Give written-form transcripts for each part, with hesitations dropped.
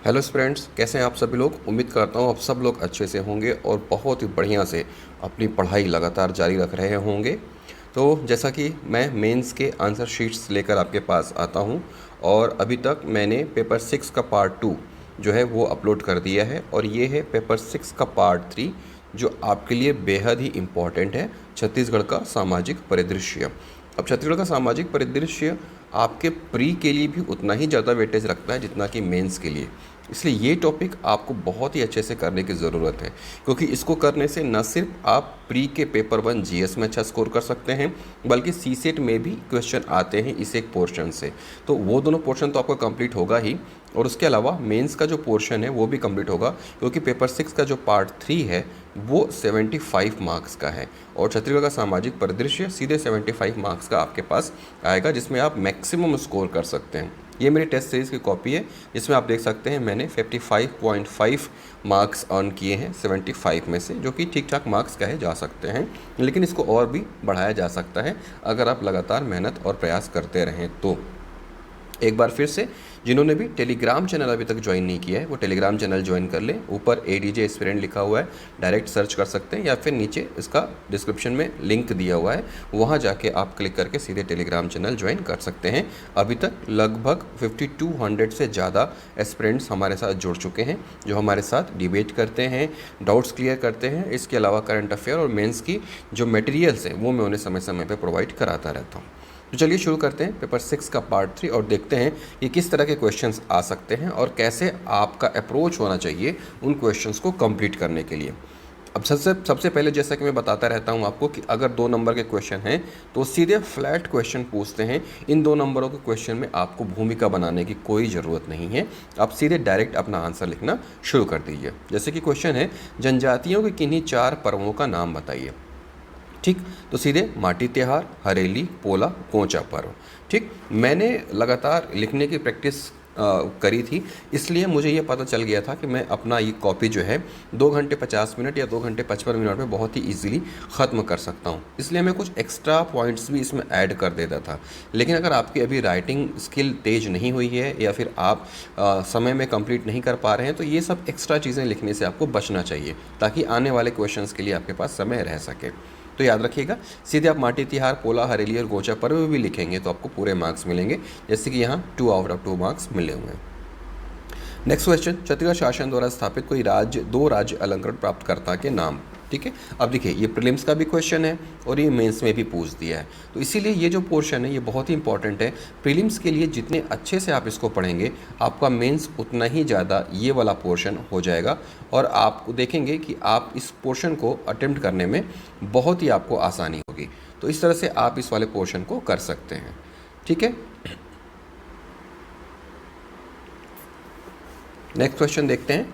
Hello friends, कैसे हैं आप सभी लोग। उम्मीद करता हूँ आप सब लोग अच्छे से होंगे और बहुत ही बढ़िया से अपनी पढ़ाई लगातार जारी रख रहे होंगे। तो जैसा कि मैं मेंस के आंसर शीट्स लेकर आपके पास आता हूँ और अभी तक मैंने पेपर 6 का पार्ट 2 जो है वो अपलोड कर दिया है और ये है पेपर 6 का पार्ट 3 जो आपके लिए बेहद ही इम्पॉर्टेंट है, छत्तीसगढ़ का सामाजिक परिदृश्य। अब छत्तीसगढ़ का सामाजिक परिदृश्य आपके प्री के लिए भी उतना ही ज़्यादा वेटेज रखता है जितना कि मेंस के लिए। इसलिए ये टॉपिक आपको बहुत ही अच्छे से करने की ज़रूरत है, क्योंकि इसको करने से न सिर्फ आप प्री के पेपर 1 जीएस में अच्छा स्कोर कर सकते हैं, बल्कि सीसेट में भी क्वेश्चन आते हैं इस एक पोर्शन से। तो वो दोनों पोर्शन तो आपका कंप्लीट होगा ही, और उसके अलावा मेंस का जो पोर्शन है वो भी कंप्लीट होगा, क्योंकि पेपर 6 का जो पार्ट 3 है वो 75 मार्क्स का है और छत्तीसगढ़ का सामाजिक परिदृश्य सीधे 75 मार्क्स का आपके पास आएगा, जिसमें आप मैक्सिमम स्कोर कर सकते हैं। ये मेरी टेस्ट सीरीज़ की कॉपी है, जिसमें आप देख सकते हैं मैंने 55.5 मार्क्स अर्न किए हैं 75 में से, जो कि ठीक ठाक मार्क्स कहे जा सकते हैं, लेकिन इसको और भी बढ़ाया जा सकता है अगर आप लगातार मेहनत और प्रयास करते रहें तो। एक बार फिर से जिन्होंने भी टेलीग्राम चैनल अभी तक ज्वाइन नहीं किया है वो टेलीग्राम चैनल ज्वाइन कर लें। ऊपर ADJ एस्पिरेंट लिखा हुआ है, डायरेक्ट सर्च कर सकते हैं, या फिर नीचे इसका डिस्क्रिप्शन में लिंक दिया हुआ है, वहाँ जाके आप क्लिक करके सीधे टेलीग्राम चैनल ज्वाइन कर सकते हैं। अभी तक लगभग 5200 से ज़्यादा एस्पिरेंट्स हमारे साथ जुड़ चुके हैं, जो हमारे साथ डिबेट करते हैं, डाउट्स क्लियर करते हैं। इसके अलावा करंट अफेयर और मेंस की जो मटेरियल्स हैं वो मैं उन्हें समय समय पर प्रोवाइड कराता रहता हूँ। तो चलिए शुरू करते हैं पेपर 6 का पार्ट 3 और देखते हैं कि किस तरह के क्वेश्चंस आ सकते हैं और कैसे आपका अप्रोच होना चाहिए उन क्वेश्चंस को कंप्लीट करने के लिए। अब सबसे पहले, जैसा कि मैं बताता रहता हूं आपको, कि अगर 2 नंबर के क्वेश्चन हैं तो सीधे फ्लैट क्वेश्चन पूछते हैं। इन 2 नंबरों के क्वेश्चन में आपको भूमिका बनाने की कोई ज़रूरत नहीं है, आप सीधे डायरेक्ट अपना आंसर लिखना शुरू कर दीजिए। जैसे कि क्वेश्चन है, जनजातियों के किन्हीं 4 पर्वों का नाम बताइए। ठीक, तो सीधे माटी त्योहार, हरेली, पोला, कोंचा पर्व। ठीक, मैंने लगातार लिखने की प्रैक्टिस करी थी, इसलिए मुझे ये पता चल गया था कि मैं अपना ये कॉपी जो है 2 घंटे 50 मिनट या 2 घंटे 55 मिनट में बहुत ही इजीली ख़त्म कर सकता हूँ। इसलिए मैं कुछ एक्स्ट्रा पॉइंट्स भी इसमें ऐड कर देता था। लेकिन अगर आपकी अभी राइटिंग स्किल तेज नहीं हुई है या फिर आप समय में कंप्लीट नहीं कर पा रहे हैं, तो ये सब एक्स्ट्रा चीज़ें लिखने से आपको बचना चाहिए, ताकि आने वाले क्वेश्चंस के लिए आपके पास समय रह सके। तो याद रखिएगा, सीधे आप माटी तिहार, पोला, हरेली और गोचा पर्व भी लिखेंगे तो आपको पूरे मार्क्स मिलेंगे, जैसे कि यहाँ 2 आउट ऑफ 2 मार्क्स मिले हुए हैं। नेक्स्ट क्वेश्चन, छत्तीसगढ़ शासन द्वारा स्थापित कोई राज्य 2 राज्य अलंकरण प्राप्तकर्ता के नाम। ठीक है, अब देखिए ये प्रीलिम्स का भी क्वेश्चन है और ये मेंस में भी पूछ दिया है, तो इसीलिए ये जो पोर्शन है ये बहुत ही इंपॉर्टेंट है। प्रीलिम्स के लिए जितने अच्छे से आप इसको पढ़ेंगे, आपका मेंस उतना ही ज़्यादा ये वाला पोर्शन हो जाएगा और आप देखेंगे कि आप इस पोर्शन को अटेम्प्ट करने में बहुत ही आपको आसानी होगी। तो इस तरह से आप इस वाले पोर्शन को कर सकते हैं। ठीक है, नेक्स्ट क्वेश्चन देखते हैं।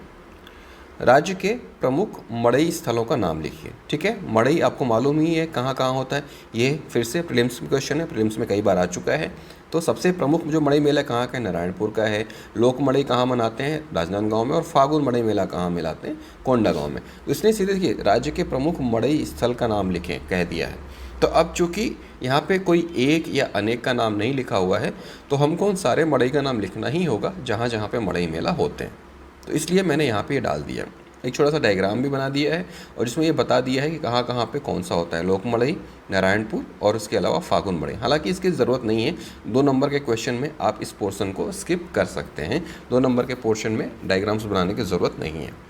राज्य के प्रमुख मड़ई स्थलों का नाम लिखिए। ठीक है, मड़ई आपको मालूम ही है कहाँ कहाँ होता है, ये फिर से प्रीलिम्स में क्वेश्चन है, प्रीलिम्स में कई बार आ चुका है। तो सबसे प्रमुख जो मड़ई मेला कहाँ का है, नारायणपुर का है। लोक मड़ई कहाँ मनाते हैं, राजनांदगांव में। और फागुन मड़ई मेला कहाँ मिलाते हैं, कोंडागांव में। तो इसने सीधे देखिए राज्य के प्रमुख मड़ई स्थल का नाम लिखें कह दिया है। तो अब चूँकि यहाँ पे कोई एक या अनेक का नाम नहीं लिखा हुआ है, तो हमको उन सारे मड़ई का नाम लिखना ही होगा जहाँ जहाँ पे मड़ई मेला होते हैं। तो इसलिए मैंने यहाँ पे ये डाल दिया, एक छोटा सा डायग्राम भी बना दिया है और इसमें ये बता दिया है कि कहाँ कहाँ पे कौन सा होता है, लोक मड़ई, नारायणपुर और उसके अलावा फागुन मड़ई। हालांकि इसकी ज़रूरत नहीं है, 2 नंबर के क्वेश्चन में आप इस पोर्शन को स्किप कर सकते हैं। 2 नंबर के पोर्शन में डायग्राम्स बनाने की ज़रूरत नहीं है।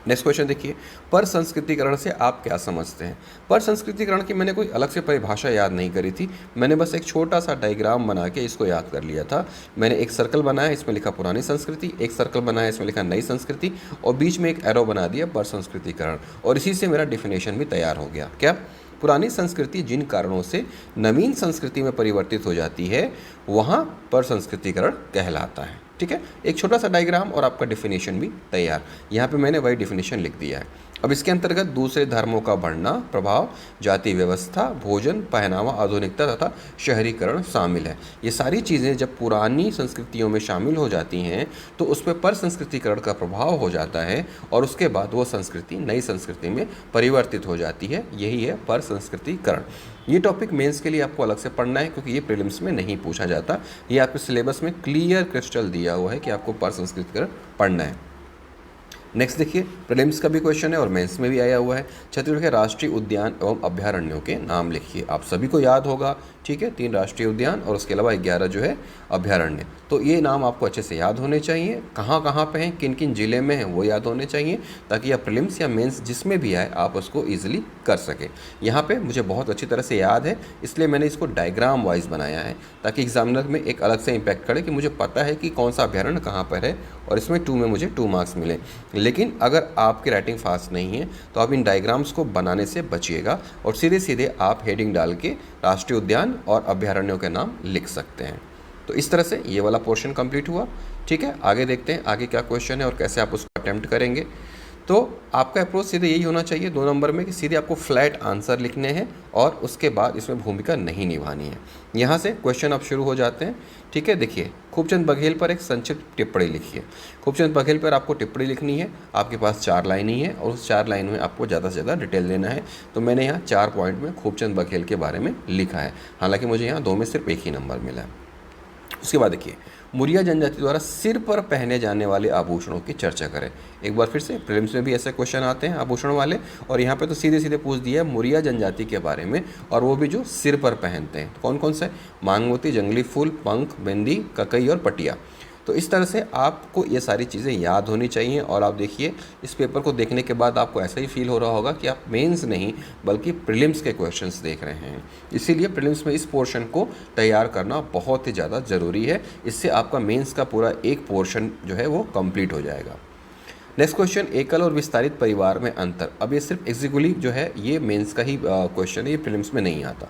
नेक्स्ट क्वेश्चन देखिए, पर संस्कृतिकरण से आप क्या समझते हैं। पर संस्कृतिकरण की मैंने कोई अलग से परिभाषा याद नहीं करी थी, मैंने बस एक छोटा सा डायग्राम बना के इसको याद कर लिया था। मैंने एक सर्कल बनाया, इसमें लिखा पुरानी संस्कृति, एक सर्कल बनाया, इसमें लिखा नई संस्कृति, और बीच में एक एरो बना दिया पर संस्कृतिकरण, और इसी से मेरा डिफिनेशन भी तैयार हो गया। क्या, पुरानी संस्कृति जिन कारणों से नवीन संस्कृति में परिवर्तित हो जाती है वहाँ पर संस्कृतिकरण कहलाता है। ठीक है, एक छोटा सा डायग्राम और आपका डिफिनेशन भी तैयार। यहाँ पे मैंने वही डिफिनेशन लिख दिया है। अब इसके अंतर्गत दूसरे धर्मों का बढ़ना, प्रभाव, जाति व्यवस्था, भोजन, पहनावा, आधुनिकता तथा शहरीकरण शामिल है। ये सारी चीज़ें जब पुरानी संस्कृतियों में शामिल हो जाती हैं तो उस पर संस्कृतिकरण का प्रभाव हो जाता है और उसके बाद वो संस्कृति नई संस्कृति में परिवर्तित हो जाती है। यही है पर संस्कृतिकरण। ये टॉपिक मेंस के लिए आपको अलग से पढ़ना है क्योंकि ये प्रीलिम्स में नहीं पूछा जाता। ये आपके सिलेबस में क्लियर क्रिस्टल दिया हुआ है कि आपको पर संस्कृतिकरण पढ़ना है। नेक्स्ट देखिए, प्रीलिम्स का भी क्वेश्चन है और मेंस में भी आया हुआ है। छत्तीसगढ़ के राष्ट्रीय उद्यान एवं अभ्यारण्यों के नाम लिखिए। आप सभी को याद होगा, ठीक है, 3 राष्ट्रीय उद्यान और उसके अलावा 11 जो है अभ्यारण्य। तो ये नाम आपको अच्छे से याद होने चाहिए। कहाँ कहाँ पे हैं, किन किन जिले में हैं वो याद होने चाहिए ताकि आप प्रीलिम्स या मेंस जिसमें भी आए आप उसको ईजिली कर सकें। यहाँ पे मुझे बहुत अच्छी तरह से याद है इसलिए मैंने इसको डायग्राम वाइज बनाया है ताकि एग्जामिनर में एक अलग से इम्पैक्ट करे कि मुझे पता है कि कौन सा अभ्यारण्य कहाँ पर है और इसमें 2 में मुझे 2 मार्क्स मिले। लेकिन अगर आपकी राइटिंग फास्ट नहीं है तो आप इन डायग्राम्स को बनाने से बचिएगा और सीधे सीधे आप हेडिंग डाल के राष्ट्रीय उद्यान और अभ्यारण्यों के नाम लिख सकते हैं। तो इस तरह से ये वाला पोर्शन कंप्लीट हुआ। ठीक है, आगे देखते हैं आगे क्या क्वेश्चन है और कैसे आप उसको अटेम्प्ट करेंगे। तो आपका अप्रोच सीधे यही होना चाहिए 2 नंबर में कि सीधे आपको फ्लैट आंसर लिखने हैं और उसके बाद इसमें भूमिका नहीं निभानी है। यहाँ से क्वेश्चन अब शुरू हो जाते हैं। ठीक है, देखिए, खूबचंद बघेल पर एक संक्षिप्त टिप्पणी लिखिए। खूबचंद बघेल पर आपको टिप्पणी लिखनी है। आपके पास 4 लाइन ही है और उस 4 लाइन में आपको ज़्यादा से ज़्यादा डिटेल देना है। तो मैंने यहाँ 4 पॉइंट में खूबचंद बघेल के बारे में लिखा है। हालांकि मुझे यहाँ 2 में सिर्फ 1 ही नंबर मिला है। उसके बाद देखिए, मुरिया जनजाति द्वारा सिर पर पहने जाने वाले आभूषणों की चर्चा करें। एक बार फिर से प्रीलिम्स में भी ऐसे क्वेश्चन आते हैं आभूषण वाले और यहाँ पे तो सीधे सीधे पूछ दिया है मुरिया जनजाति के बारे में और वो भी जो सिर पर पहनते हैं। तो कौन कौन से? मांगमोती, जंगली फूल, पंख, बिंदी, ककई और पटिया। तो इस तरह से आपको ये सारी चीज़ें याद होनी चाहिए और आप देखिए इस पेपर को देखने के बाद आपको ऐसा ही फील हो रहा होगा कि आप मेंस नहीं बल्कि प्रीलिम्स के क्वेश्चंस देख रहे हैं। इसीलिए प्रीलिम्स में इस पोर्शन को तैयार करना बहुत ही ज़्यादा ज़रूरी है। इससे आपका मेंस का पूरा एक पोर्शन जो है वो कंप्लीट हो जाएगा। नेक्स्ट क्वेश्चन, एकल और विस्तारित परिवार में अंतर। अब ये सिर्फ एग्जीक्यूटिव जो है ये मेंस का ही क्वेश्चन है, ये प्रीलिम्स में नहीं आता।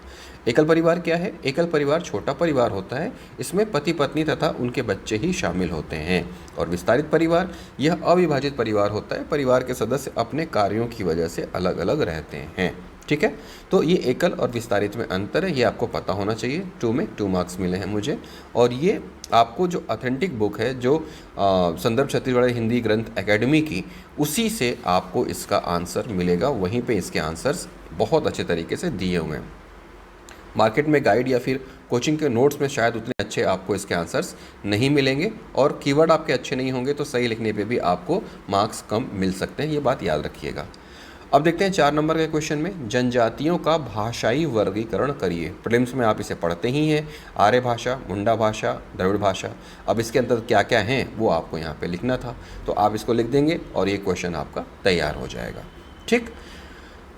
एकल परिवार क्या है? एकल परिवार छोटा परिवार होता है, इसमें पति पत्नी तथा उनके बच्चे ही शामिल होते हैं। और विस्तारित परिवार यह अविभाजित परिवार होता है, परिवार के सदस्य अपने कार्यों की वजह से अलग अलग रहते हैं। ठीक है, तो ये एकल और विस्तारित में अंतर है, ये आपको पता होना चाहिए। 2 में 2 मार्क्स मिले हैं मुझे। और ये आपको जो ऑथेंटिक बुक है जो संदर्भ छत्तीसगढ़ हिंदी ग्रंथ एकेडमी की, उसी से आपको इसका आंसर मिलेगा। वहीं पे इसके आंसर्स बहुत अच्छे तरीके से दिए हुए हैं। मार्केट में गाइड या फिर कोचिंग के नोट्स में शायद उतने अच्छे आपको इसके आंसर्स नहीं मिलेंगे और कीवर्ड आपके अच्छे नहीं होंगे तो सही लिखने पे भी आपको मार्क्स कम मिल सकते हैं, ये बात याद रखिएगा। अब देखते हैं 4 नंबर के क्वेश्चन में, जनजातियों का भाषाई वर्गीकरण करिए। प्रीलिम्स में आप इसे पढ़ते ही हैं, आर्य भाषा, मुंडा भाषा, द्रविड़ भाषा। अब इसके अंदर क्या क्या हैं वो आपको यहाँ पे लिखना था, तो आप इसको लिख देंगे और ये क्वेश्चन आपका तैयार हो जाएगा। ठीक,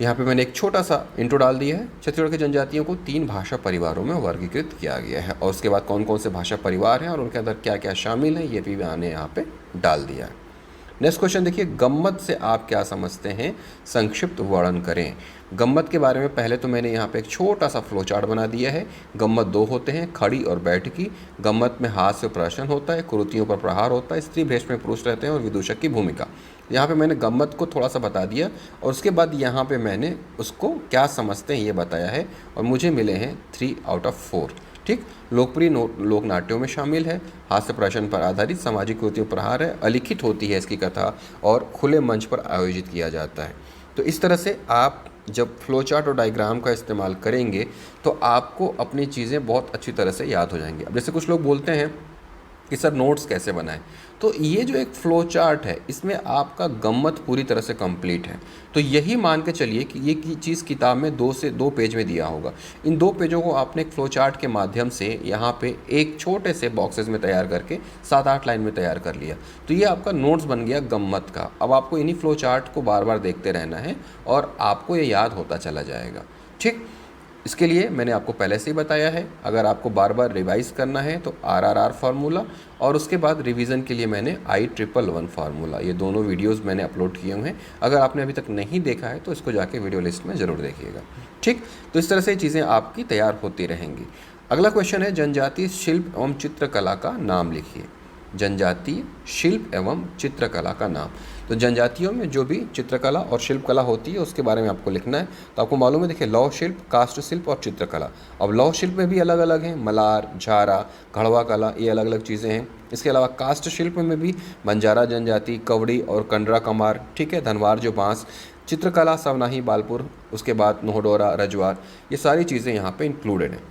यहाँ पे मैंने एक छोटा सा इंट्रो डाल दिया है। छत्तीसगढ़ की जनजातियों को 3 भाषा परिवारों में वर्गीकृत किया गया है और उसके बाद कौन कौन से भाषा परिवार हैं और उनके अंदर क्या क्या शामिल है ये भी मैंने यहाँ पे डाल दिया है। नेक्स्ट क्वेश्चन देखिए, गम्मत से आप क्या समझते हैं, संक्षिप्त वर्णन करें। गम्मत के बारे में पहले तो मैंने यहाँ पे एक छोटा सा फ्लो चार्ट बना दिया है। गम्मत 2 होते हैं, खड़ी और बैठकी। गम्मत में हास्य प्रदर्शन होता है, कुरुतियों पर प्रहार होता है, स्त्री भेष में पुरुष रहते हैं और विदूषक की भूमिका। यहाँ पे मैंने गम्मत को थोड़ा सा बता दिया और उसके बाद यहाँ पे मैंने उसको क्या समझते हैं ये बताया है और मुझे मिले हैं 3 आउट ऑफ 4। ठीक, लोकप्रिय लोक नाट्यों में शामिल है, हास्य प्रदर्शन पर आधारित, सामाजिक कृतियों पर प्रहार है, अलिखित होती है इसकी कथा और खुले मंच पर आयोजित किया जाता है। तो इस तरह से आप जब फ्लो चार्ट और डायग्राम का इस्तेमाल करेंगे तो आपको अपनी चीज़ें बहुत अच्छी तरह से याद हो जाएंगी। अब जैसे कुछ लोग बोलते हैं कि सर नोट्स कैसे बनाएं, तो ये जो एक फ्लो चार्ट है इसमें आपका गम्मत पूरी तरह से कंप्लीट है। तो यही मान के चलिए कि ये चीज़ किताब में 2 पेज में दिया होगा। इन 2 पेजों को आपने एक फ्लो चार्ट के माध्यम से यहाँ पे एक छोटे से बॉक्सेस में तैयार करके 7-8 लाइन में तैयार कर लिया, तो ये आपका नोट्स बन गया गम्मत का। अब आपको इन्हीं फ्लो चार्ट को बार बार देखते रहना है और आपको ये याद होता चला जाएगा। ठीक, इसके लिए मैंने आपको पहले से ही बताया है, अगर आपको बार बार रिवाइज़ करना है तो RRR फार्मूला और उसके बाद रिवीजन के लिए मैंने IEEE फार्मूला, ये दोनों वीडियोस मैंने अपलोड किए हुए हैं। अगर आपने अभी तक नहीं देखा है तो इसको जाके वीडियो लिस्ट में ज़रूर देखिएगा। ठीक, तो इस तरह से चीज़ें आपकी तैयार होती रहेंगी। अगला क्वेश्चन है, जनजातीय शिल्प एवं चित्रकला का नाम लिखिए। जनजातीय शिल्प एवं चित्रकला का नाम। तो जनजातियों में जो भी चित्रकला और शिल्पकला होती है उसके बारे में आपको लिखना है। तो आपको मालूम है, देखिए लौह शिल्प, काष्ठ शिल्प और चित्रकला। अब लौह शिल्प में भी अलग अलग हैं, मलार, झारा, घड़वा कला, ये अलग अलग चीज़ें हैं। इसके अलावा काष्ठ शिल्प में भी बंजारा जनजाति, कवड़ी और कंडरा कमार, ठीक है, धनवार जो बाँस, चित्रकला सवनाही बालपुर, उसके बाद नोहडोरा, रजवार, ये सारी चीज़ें यहाँ पे इंक्लूडेड हैं।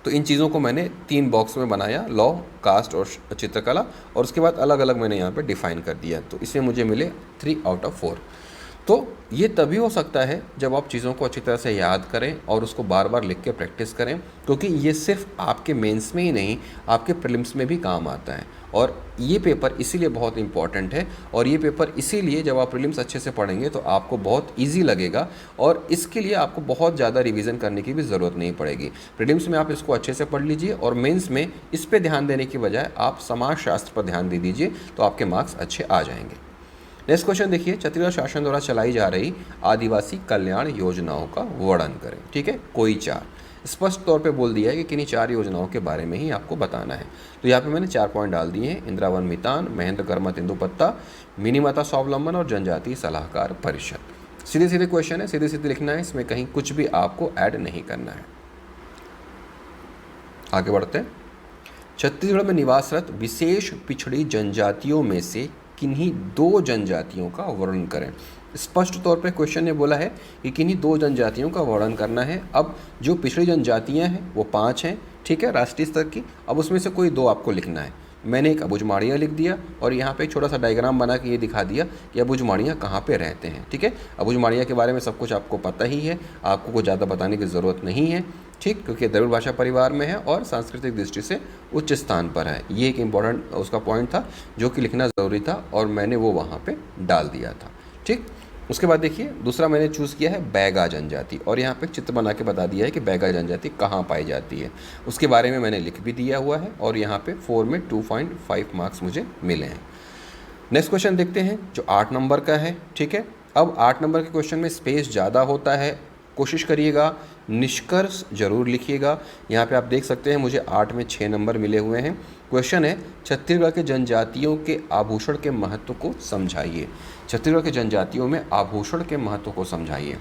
तो इन चीज़ों को मैंने 3 बॉक्स में बनाया, लॉ, कास्ट और चित्रकला, और उसके बाद अलग अलग मैंने यहाँ पे डिफ़ाइन कर दिया। तो इसमें मुझे मिले 3 आउट ऑफ 4। तो ये तभी हो सकता है जब आप चीज़ों को अच्छी तरह से याद करें और उसको बार बार लिख के प्रैक्टिस करें, क्योंकि ये सिर्फ आपके मेंस में ही नहीं, आपके प्रीलिम्स में भी काम आता है। और ये पेपर इसीलिए बहुत इंपॉर्टेंट है, और ये पेपर इसीलिए जब आप प्रीलिम्स अच्छे से पढ़ेंगे तो आपको बहुत ईजी लगेगा, और इसके लिए आपको बहुत ज़्यादा रिवीजन करने की भी ज़रूरत नहीं पड़ेगी। प्रीलिम्स में आप इसको अच्छे से पढ़ लीजिए, और मेंस में इस पर ध्यान देने की बजाय आप समाजशास्त्र पर ध्यान दे दीजिए, तो आपके मार्क्स अच्छे आ जाएंगे। नेक्स्ट क्वेश्चन देखिए, छत्तीसगढ़ शासन द्वारा चलाई जा रही आदिवासी कल्याण योजनाओं का वर्णन करें। ठीक है, कोई 4 स्पष्ट तौर पे बोल दिया है कि किन्हीं 4 योजनाओं के बारे में ही आपको बताना है। तो यहाँ पे मैंने 4 पॉइंट डाल दिए हैं, इंदिरावन मितान, महेंद्र कर्मा तेंदुपत्ता, मिनी माता स्वावलंबन और जनजातीय सलाहकार परिषद। सीधे सीधे क्वेश्चन है, सीधे सीधे लिखना है, इसमें कहीं कुछ भी आपको ऐड नहीं करना है। आगे बढ़ते हैं। छत्तीसगढ़ में निवासरत विशेष पिछड़ी जनजातियों में से किन्हीं 2 जनजातियों का वर्णन करें। स्पष्ट तौर पे क्वेश्चन ने बोला है कि किन्हीं 2 जनजातियों का वर्णन करना है। अब जो पिछड़ी जनजातियां हैं वो 5 हैं, ठीक है, राष्ट्रीय स्तर की। अब उसमें से कोई 2 आपको लिखना है। मैंने एक अबुझमाड़िया लिख दिया, और यहाँ पे एक छोटा सा डायग्राम बना के ये दिखा दिया कि अबुझमाड़िया कहाँ पे रहते हैं। ठीक है, अबुझमाड़िया के बारे में सब कुछ आपको पता ही है, आपको कुछ ज़्यादा बताने की ज़रूरत नहीं है, ठीक, क्योंकि द्रविड़ भाषा परिवार में है और सांस्कृतिक दृष्टि से उच्च स्थान पर है। ये एक इम्पॉर्टेंट उसका पॉइंट था जो कि लिखना ज़रूरी था, और मैंने वो वहाँ पे डाल दिया था। ठीक, उसके बाद देखिए दूसरा मैंने चूज़ किया है बैगा जनजाति, और यहाँ पे चित्र बना के बता दिया है कि बैगा जनजाति कहाँ पाई जाती है। उसके बारे में मैंने लिख भी दिया हुआ है, और यहाँ पे 4 में 2.5 मार्क्स मुझे मिले हैं। नेक्स्ट क्वेश्चन देखते हैं जो 8 नंबर का है। ठीक है, अब 8 नंबर के क्वेश्चन में स्पेस ज़्यादा होता है, कोशिश करिएगा निष्कर्ष जरूर लिखिएगा। यहाँ पे आप देख सकते हैं मुझे 8 में 6 नंबर मिले हुए हैं। क्वेश्चन है, छत्तीसगढ़ के जनजातियों के आभूषण के महत्व को समझाइए। छत्तीसगढ़ के जनजातियों में आभूषण के महत्व को समझाइए।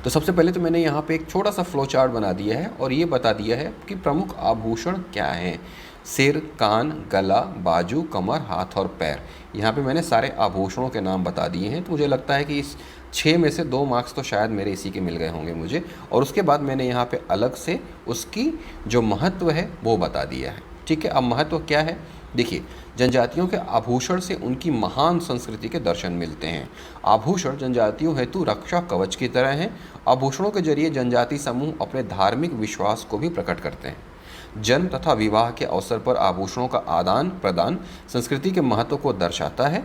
तो सबसे पहले तो मैंने यहाँ पे एक छोटा सा फ्लो चार्ट बना दिया है, और ये बता दिया है कि प्रमुख आभूषण क्या हैं। सिर, कान, गला, बाजू, कमर, हाथ और पैर। यहाँ पे मैंने सारे आभूषणों के नाम बता दिए हैं। तो मुझे लगता है कि इस 6 में से 2 मार्क्स तो शायद मेरे इसी के मिल गए होंगे मुझे। और उसके बाद मैंने यहाँ पे अलग से उसकी जो महत्व है वो बता दिया है। ठीक है, अब महत्व क्या है, देखिए, जनजातियों के आभूषण से उनकी महान संस्कृति के दर्शन मिलते हैं। आभूषण जनजातियों हेतु रक्षा कवच की तरह हैं। आभूषणों के जरिए जनजाति समूह अपने धार्मिक विश्वास को भी प्रकट करते हैं। जन्म तथा विवाह के अवसर पर आभूषणों का आदान प्रदान संस्कृति के महत्व को दर्शाता है।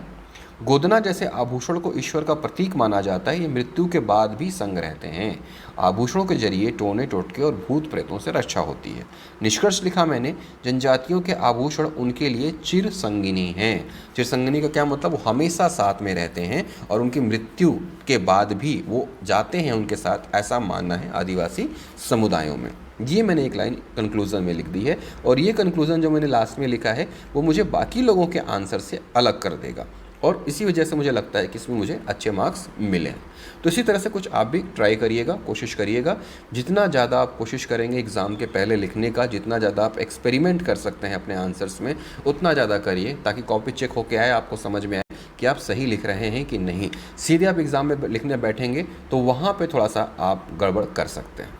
गोदना जैसे आभूषण को ईश्वर का प्रतीक माना जाता है, ये मृत्यु के बाद भी संग रहते हैं। आभूषणों के जरिए टोने टोटके और भूत प्रेतों से रक्षा होती है। निष्कर्ष लिखा मैंने, जनजातियों के आभूषण उनके लिए चिर संगिनी हैं। चिर संगिनी का क्या मतलब, वो हमेशा साथ में रहते हैं और उनकी मृत्यु के बाद भी वो जाते हैं उनके साथ, ऐसा मानना है आदिवासी समुदायों में। ये मैंने एक लाइन कंक्लूज़न में लिख दी है, और ये कंक्लूज़न जो मैंने लास्ट में लिखा है वो मुझे बाकी लोगों के आंसर से अलग कर देगा, और इसी वजह से मुझे लगता है कि इसमें मुझे अच्छे मार्क्स मिले हैं। तो इसी तरह से कुछ आप भी ट्राई करिएगा, कोशिश करिएगा। जितना ज़्यादा आप कोशिश करेंगे एग्ज़ाम के पहले लिखने का, जितना ज़्यादा आप एक्सपेरिमेंट कर सकते हैं अपने आंसर्स में, उतना ज़्यादा करिए, ताकि कॉपी चेक होके आए, आपको समझ में आए कि आप सही लिख रहे हैं कि नहीं। सीधे आप एग्ज़ाम में लिखने बैठेंगे तो वहाँ पर थोड़ा सा आप गड़बड़ कर सकते हैं।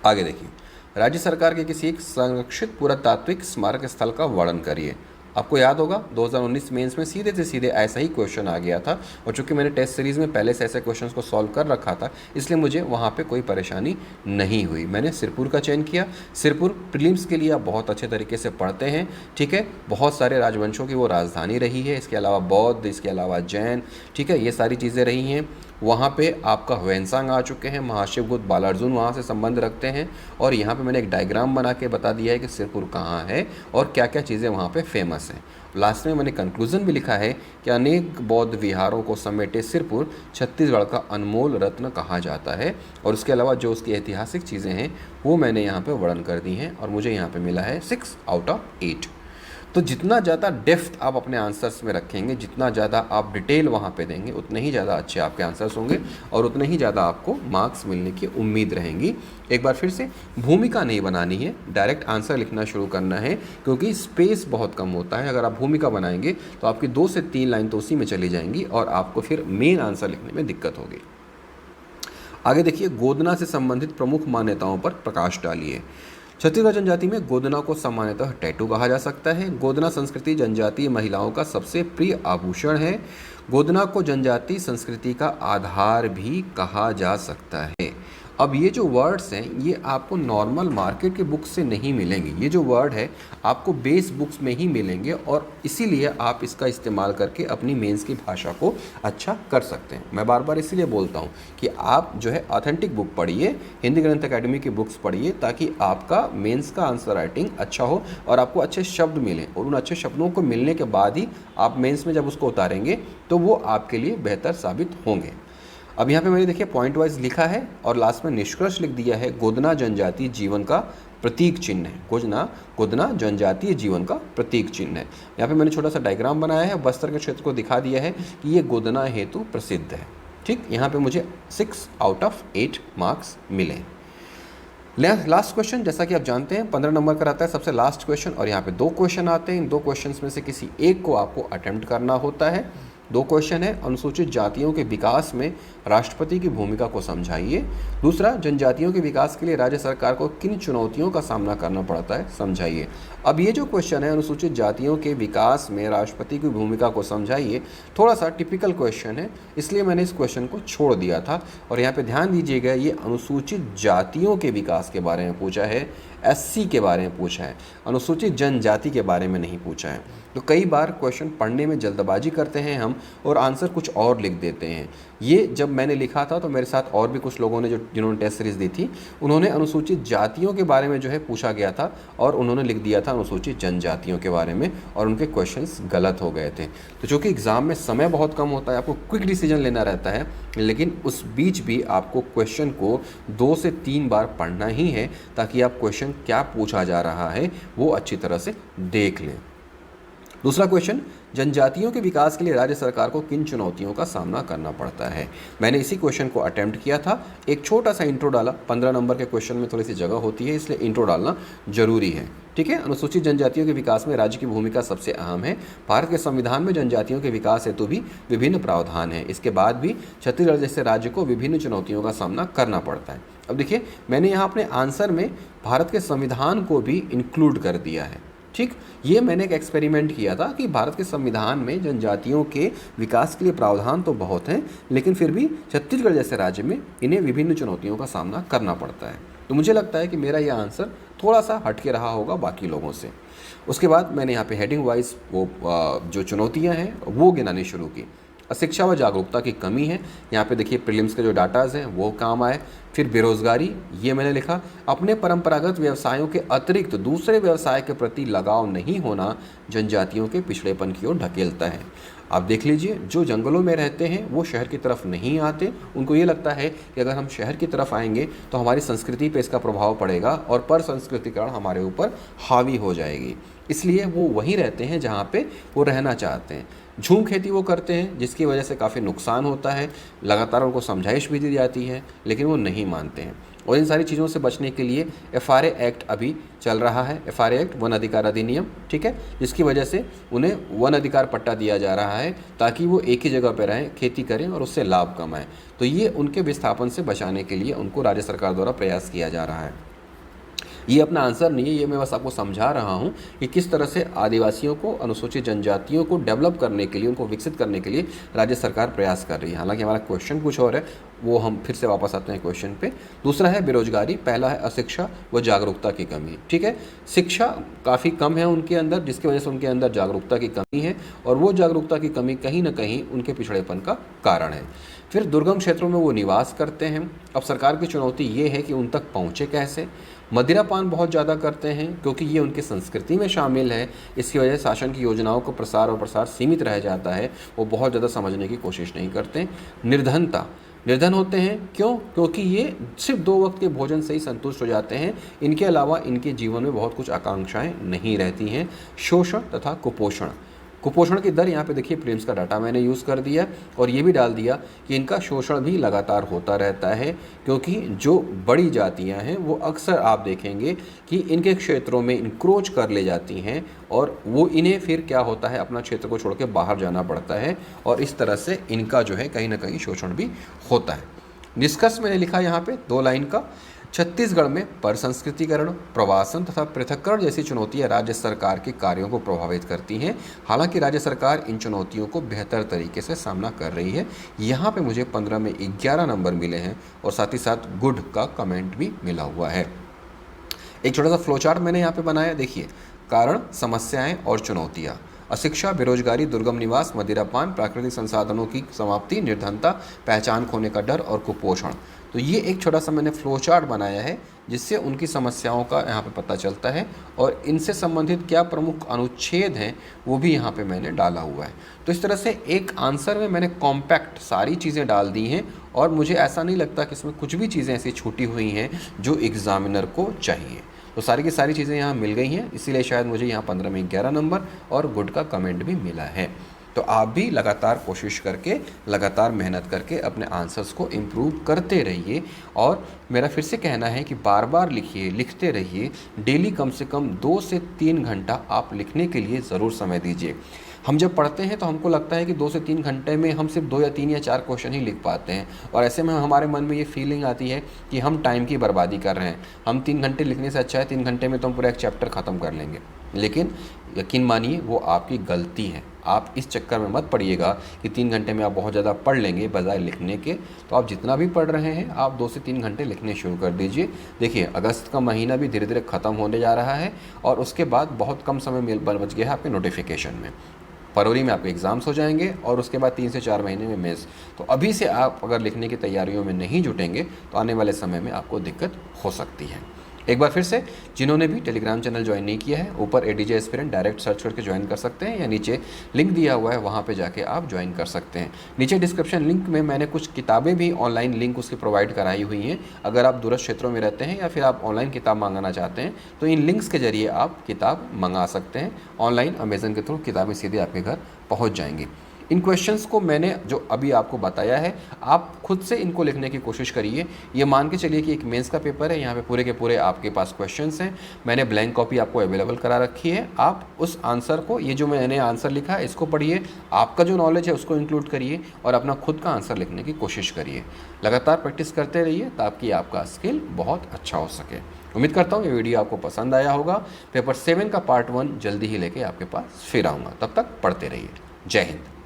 आगे देखिए, राज्य सरकार के किसी एक संरक्षित पुरातात्विक स्मारक स्थल का वर्णन करिए। आपको याद होगा 2019 मेंस में सीधे से सीधे ऐसा ही क्वेश्चन आ गया था, और चूंकि मैंने टेस्ट सीरीज़ में पहले से ऐसे क्वेश्चंस को सॉल्व कर रखा था, इसलिए मुझे वहाँ पे कोई परेशानी नहीं हुई। मैंने सिरपुर का चयन किया। सिरपुर प्रीलिम्स के लिए आप बहुत अच्छे तरीके से पढ़ते हैं, ठीक है, बहुत सारे राजवंशों की वो राजधानी रही है, इसके अलावा बौद्ध, इसके अलावा जैन, ठीक है, ये सारी चीज़ें रही हैं। वहाँ पे आपका ह्वेनसांग आ चुके हैं, महाशिवगुप्त बालार्जुन वहाँ से संबंध रखते हैं, और यहाँ पे मैंने एक डायग्राम बना के बता दिया है कि सिरपुर कहाँ है और क्या क्या चीज़ें वहाँ पे फेमस हैं। लास्ट में मैंने कंक्लूज़न भी लिखा है कि अनेक बौद्ध विहारों को समेटे सिरपुर छत्तीसगढ़ का अनमोल रत्न कहा जाता है, और उसके अलावा जो उसकी ऐतिहासिक चीज़ें हैं वो मैंने यहाँ पर वर्णन कर दी हैं, और मुझे यहाँ पर मिला है 6 आउट ऑफ 8। तो जितना ज़्यादा डेप्थ आप अपने आंसर्स में रखेंगे, जितना ज़्यादा आप डिटेल वहाँ पे देंगे, उतने ही ज़्यादा अच्छे आपके आंसर्स होंगे और उतने ही ज़्यादा आपको मार्क्स मिलने की उम्मीद रहेंगी। एक बार फिर से, भूमिका नहीं बनानी है, डायरेक्ट आंसर लिखना शुरू करना है, क्योंकि स्पेस बहुत कम होता है। अगर आप भूमिका बनाएंगे तो आपकी 2 से 3 लाइन तो उसी में चली जाएंगी और आपको फिर मेन आंसर लिखने में दिक्कत होगी। आगे देखिए, गोदना से संबंधित प्रमुख मान्यताओं पर प्रकाश डालिए। छत्तीसगढ़ जनजाति में गोदना को सामान्यतः टैटू कहा जा सकता है। गोदना संस्कृति जनजातीय महिलाओं का सबसे प्रिय आभूषण है। गोदना को जनजातीय संस्कृति का आधार भी कहा जा सकता है। अब ये जो वर्ड्स हैं ये आपको नॉर्मल मार्केट के बुक्स से नहीं मिलेंगे, ये जो वर्ड है आपको बेस बुक्स में ही मिलेंगे और इसीलिए आप इसका इस्तेमाल करके अपनी मेंस की भाषा को अच्छा कर सकते हैं। मैं बार बार इसीलिए बोलता हूँ कि आप जो है ऑथेंटिक बुक पढ़िए, हिंदी ग्रंथ अकेडमी की बुक्स पढ़िए, ताकि आपका मेंस का आंसर राइटिंग अच्छा हो और आपको अच्छे शब्द मिलें, और उन अच्छे शब्दों को मिलने के बाद ही आप मेंस में जब उसको उतारेंगे तो वो आपके लिए बेहतर साबित होंगे। अब यहाँ पे मैंने देखिए पॉइंट वाइज लिखा है और लास्ट में निष्कर्ष लिख दिया है, गोदना जनजातीय जीवन का प्रतीक चिन्ह है। गोदना जनजातीय जीवन का प्रतीक चिन्ह है। यहाँ पे मैंने छोटा सा डायग्राम बनाया है, बस्तर के क्षेत्र को दिखा दिया है कि ये गोदना हेतु प्रसिद्ध है। ठीक, यहाँ पे मुझे 6 आउट ऑफ 8 मार्क्स मिले। लास्ट क्वेश्चन, जैसा कि आप जानते हैं 15 नंबर का रहता है सबसे लास्ट क्वेश्चन, और यहाँ पे 2 क्वेश्चन आते हैं। इन 2 क्वेश्चन में से किसी एक को आपको अटेम्प्ट करना होता है। 2 क्वेश्चन है, अनुसूचित जातियों के विकास में राष्ट्रपति की भूमिका को समझाइए। दूसरा, जनजातियों के विकास के लिए राज्य सरकार को किन चुनौतियों का सामना करना पड़ता है, समझाइए। अब ये जो क्वेश्चन है, अनुसूचित जातियों के विकास में राष्ट्रपति की भूमिका को समझाइए, थोड़ा सा टिपिकल क्वेश्चन है, इसलिए मैंने इस क्वेश्चन को छोड़ दिया था। और यहाँ पे ध्यान दीजिएगा, ये अनुसूचित जातियों के विकास के बारे में पूछा है, SC के बारे में पूछा है, अनुसूचित जनजाति के बारे में नहीं पूछा है। तो कई बार क्वेश्चन पढ़ने में जल्दबाजी करते हैं हम और आंसर कुछ और लिख देते हैं। ये जब मैंने लिखा था तो मेरे साथ और भी कुछ लोगों ने जिन्होंने टेस्ट सीरीज़ दी थी, उन्होंने अनुसूचित जातियों के बारे में जो है पूछा गया था और उन्होंने लिख दिया था अनुसूचित जनजातियों के बारे में, और उनके क्वेश्चंस गलत हो गए थे। तो चूँकि एग्ज़ाम में समय बहुत कम होता है, आपको क्विक डिसीजन लेना रहता है, लेकिन उस बीच भी आपको क्वेश्चन को 2 से 3 बार पढ़ना ही है, ताकि आप क्वेश्चन क्या पूछा जा रहा है वो अच्छी तरह से देख लें। दूसरा क्वेश्चन, जनजातियों के विकास के लिए राज्य सरकार को किन चुनौतियों का सामना करना पड़ता है। मैंने इसी क्वेश्चन को अटेम्प्ट किया था, एक छोटा सा इंट्रो डाला। 15 नंबर के क्वेश्चन में थोड़ी सी जगह होती है, इसलिए इंट्रो डालना जरूरी है। ठीक है, अनुसूचित जनजातियों के विकास में राज्य की भूमिका सबसे अहम है। भारत के संविधान में जनजातियों के विकास हेतु भी विभिन्न प्रावधान हैं। इसके बाद भी छत्तीसगढ़ जैसे राज्य को विभिन्न चुनौतियों का सामना करना पड़ता है। अब देखिए, मैंने यहाँ अपने आंसर में भारत के संविधान को भी इंक्लूड कर दिया है। ठीक, ये मैंने एक एक्सपेरिमेंट किया था कि भारत के संविधान में जनजातियों के विकास के लिए प्रावधान तो बहुत हैं, लेकिन फिर भी छत्तीसगढ़ जैसे राज्य में इन्हें विभिन्न चुनौतियों का सामना करना पड़ता है। तो मुझे लगता है कि मेरा यह आंसर थोड़ा सा हटके रहा होगा बाकी लोगों से। उसके बाद मैंने यहाँ पे हेडिंग वाइज वो जो चुनौतियाँ हैं वो गिनानी शुरू की। अशिक्षा व जागरूकता की कमी है, यहाँ पे देखिए प्रीलिम्स के जो डाटाज हैं वो काम आए। फिर बेरोजगारी, ये मैंने लिखा, अपने परंपरागत व्यवसायों के अतिरिक्त दूसरे व्यवसाय के प्रति लगाव नहीं होना जनजातियों के पिछड़ेपन की ओर ढकेलता है। आप देख लीजिए, जो जंगलों में रहते हैं वो शहर की तरफ नहीं आते, उनको ये लगता है कि अगर हम शहर की तरफ आएंगे तो हमारी संस्कृति पे इसका प्रभाव पड़ेगा और पर संस्कृतिकरण हमारे ऊपर हावी हो जाएगी, इसलिए वो वहीं रहते हैं जहाँ पे वो रहना चाहते हैं। झूम खेती वो करते हैं, जिसकी वजह से काफ़ी नुकसान होता है, लगातार उनको समझाइश भी दी जाती है, लेकिन वो नहीं मानते हैं। और इन सारी चीज़ों से बचने के लिए FRA एक्ट अभी चल रहा है, FRA एक्ट, वन अधिकार अधिनियम, ठीक है, जिसकी वजह से उन्हें वन अधिकार पट्टा दिया जा रहा है ताकि वो एक ही जगह पर रहें, खेती करें और उससे लाभ कमाएं। तो ये उनके विस्थापन से बचाने के लिए उनको राज्य सरकार द्वारा प्रयास किया जा रहा है। ये अपना आंसर नहीं है, ये मैं बस आपको समझा रहा हूँ कि किस तरह से आदिवासियों को, अनुसूचित जनजातियों को डेवलप करने के लिए, उनको विकसित करने के लिए राज्य सरकार प्रयास कर रही है। हालांकि हमारा क्वेश्चन कुछ और है, वो हम फिर से वापस आते हैं क्वेश्चन पे। दूसरा है बेरोजगारी, पहला है अशिक्षा व जागरूकता की कमी। ठीक है, शिक्षा काफ़ी कम है उनके अंदर, जिसकी वजह से उनके अंदर जागरूकता की कमी है, और वो जागरूकता की कमी कहीं ना कहीं उनके पिछड़ेपन का कारण है। फिर दुर्गम क्षेत्रों में वो निवास करते हैं। अब सरकार की चुनौती ये है कि उन तक पहुँचे कैसे। मदिरापान बहुत ज़्यादा करते हैं क्योंकि ये उनकी संस्कृति में शामिल है, इसकी वजह से शासन की योजनाओं को प्रसार सीमित रह जाता है, वो बहुत ज़्यादा समझने की कोशिश नहीं करते। निर्धनता, निर्धन होते हैं क्यों? क्योंकि ये सिर्फ 2 वक्त के भोजन से ही संतुष्ट हो जाते हैं। इनके अलावा इनके जीवन में बहुत कुछ आकांक्षाएं नहीं रहती हैं। शोषण तथा कुपोषण, कुपोषण की दर यहाँ पे देखिए प्रीलिम्स का डाटा मैंने यूज़ कर दिया और ये भी डाल दिया कि इनका शोषण भी लगातार होता रहता है, क्योंकि जो बड़ी जातियाँ हैं वो अक्सर आप देखेंगे कि इनके क्षेत्रों में इंक्रोच कर ले जाती हैं और वो इन्हें फिर क्या होता है, अपना क्षेत्र को छोड़ के बाहर जाना पड़ता है और इस तरह से इनका जो है कहीं ना कहीं शोषण भी होता है। निष्कर्ष मैंने लिखा यहाँ पे 2 लाइन का, छत्तीसगढ़ में परसंस्कृतिकरण, प्रवासन तथा पृथक्करण जैसी चुनौतियां राज्य सरकार के कार्यों को प्रभावित करती हैं। हालांकि राज्य सरकार इन चुनौतियों को बेहतर तरीके से सामना कर रही है। यहाँ पे मुझे 15 में 11 नंबर मिले हैं और साथ ही साथ गुड का कमेंट भी मिला हुआ है। एक छोटा सा फ्लो चार्ट मैंने यहाँ पे बनाया, देखिए कारण, समस्याएं और चुनौतियाँ। अशिक्षा, बेरोजगारी, दुर्गम निवास, मदिरापान, प्राकृतिक संसाधनों की समाप्ति, निर्धनता, पहचान खोने का डर और कुपोषण। तो ये एक छोटा सा मैंने फ्लो चार्ट बनाया है जिससे उनकी समस्याओं का यहाँ पे पता चलता है और इनसे संबंधित क्या प्रमुख अनुच्छेद हैं वो भी यहाँ पे मैंने डाला हुआ है। तो इस तरह से एक आंसर में मैंने कॉम्पैक्ट सारी चीज़ें डाल दी हैं और मुझे ऐसा नहीं लगता कि इसमें कुछ भी चीज़ें ऐसी छूटी हुई हैं जो एग्ज़ामिनर को चाहिए। तो सारी की सारी चीज़ें यहाँ मिल गई हैं, इसीलिए शायद मुझे यहाँ 15 में 11 नंबर और गुड का कमेंट भी मिला है। तो आप भी लगातार कोशिश करके, लगातार मेहनत करके अपने आंसर्स को इम्प्रूव करते रहिए और मेरा फिर से कहना है कि बार बार लिखिए, लिखते रहिए। डेली कम से कम 2 से 3 घंटा आप लिखने के लिए ज़रूर समय दीजिए। हम जब पढ़ते हैं तो हमको लगता है कि 2 से 3 घंटे में हम सिर्फ 2 या 3 या 4 क्वेश्चन ही लिख पाते हैं और ऐसे में हमारे मन में ये फीलिंग आती है कि हम टाइम की बर्बादी कर रहे हैं। हम 3 घंटे लिखने से अच्छा है 3 घंटे में तो हम पूरा एक चैप्टर ख़त्म कर लेंगे। लेकिन यकीन मानिए वो आपकी गलती है। आप इस चक्कर में मत पड़िएगा कि 3 घंटे में आप बहुत ज़्यादा पढ़ लेंगे बजाय लिखने के। तो आप जितना भी पढ़ रहे हैं आप 2 से 3 घंटे लिखने शुरू कर दीजिए। देखिए अगस्त का महीना भी धीरे धीरे ख़त्म होने जा रहा है और उसके बाद बहुत कम समय बच गया है आपके नोटिफिकेशन में। फरवरी में आपके एग्ज़ाम्स हो जाएंगे और उसके बाद 3 से 4 महीने में मेंस। तो अभी से आप अगर लिखने की तैयारियों में नहीं जुटेंगे तो आने वाले समय में आपको दिक्कत हो सकती है। एक बार फिर से जिन्होंने भी टेलीग्राम चैनल ज्वाइन नहीं किया है, ऊपर एडीजे एस्पिरेंट डायरेक्ट सर्च करके ज्वाइन कर सकते हैं या नीचे लिंक दिया हुआ है वहाँ पे जाके आप ज्वाइन कर सकते हैं। नीचे डिस्क्रिप्शन लिंक में मैंने कुछ किताबें भी ऑनलाइन लिंक उसकी प्रोवाइड कराई हुई हैं। अगर आप दूरस्थ क्षेत्रों में रहते हैं या फिर आप ऑनलाइन किताब मंगाना चाहते हैं तो इन लिंक्स के जरिए आप किताब मंगा सकते हैं। ऑनलाइन अमेज़न के थ्रू किताबें सीधे आपके घर पहुँच जाएंगी। इन क्वेश्चंस को मैंने जो अभी आपको बताया है आप खुद से इनको लिखने की कोशिश करिए। ये मान के चलिए कि एक मेंस का पेपर है, यहाँ पे पूरे के पूरे आपके पास क्वेश्चंस हैं। मैंने ब्लैंक कॉपी आपको अवेलेबल करा रखी है। आप उस आंसर को, ये जो मैंने आंसर लिखा है इसको पढ़िए, आपका जो नॉलेज है उसको इंक्लूड करिए और अपना खुद का आंसर लिखने की कोशिश करिए। लगातार प्रैक्टिस करते रहिए ताकि आपका स्किल बहुत अच्छा हो सके। उम्मीद करता हूँ ये वीडियो आपको पसंद आया होगा। पेपर 7 का पार्ट 1 जल्दी ही लेके आपके पास फिर आऊँगा। तब तक पढ़ते रहिए। जय हिंद।